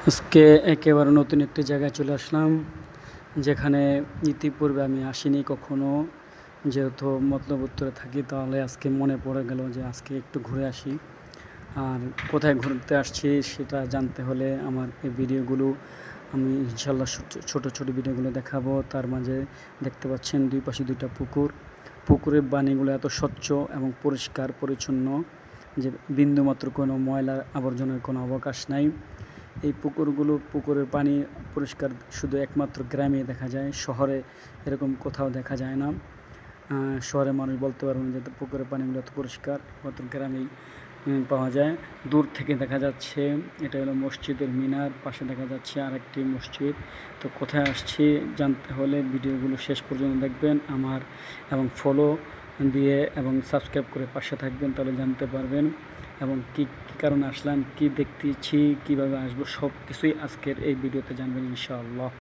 আজকে একেবারে নতুন একটি জায়গায় চলে আসলাম, যেখানে ইতিপূর্বে আমি আসিনি কখনো। যেহেতু মতলব উত্তরে থাকি, তাহলে আজকে মনে পড়ে গেল যে আজকে একটু ঘুরে আসি। আর কোথায় ঘুরতে আসছি সেটা জানতে হলে আমার এই ভিডিওগুলো আমি ইনশাল্লাহ ছোট ছোট ভিডিওগুলো দেখাবো। তার মাঝে দেখতে পাচ্ছেন দুই পাশে দুইটা পুকুর। পুকুরের পানিগুলো এত স্বচ্ছ এবং পরিষ্কার পরিচ্ছন্ন যে বিন্দুমাত্র কোনো ময়লা আবর্জনার কোনো অবকাশ নাই। এই পুকুরের পানি পরিষ্কার শুধু একমাত্র গ্রামে দেখা যায়, শহরে এরকম কোথাও দেখা যায় না। শহরের মানুষ বলতে পারবেন যে পুকুরের পানিগুলো এত পরিষ্কার একমাত্র গ্রামেই পাওয়া যায়। দূর থেকে দেখা যাচ্ছে এটা হলো মসজিদের মিনার, পাশে দেখা যাচ্ছে আরেকটি মসজিদ। তো কোথায় আসছি জানতে হলে ভিডিওগুলো শেষ পর্যন্ত দেখবেন আমার, এবং ফলো দিয়ে এবং সাবস্ক্রাইব করে পাশে থাকবেন, তাহলে জানতে পারবেন। এবং কী কারণে আসলাম, কী দেখতেছি, কীভাবে আসবো, সব কিছুই আজকের এই ভিডিওতে জানবেন ইনশাআল্লাহ।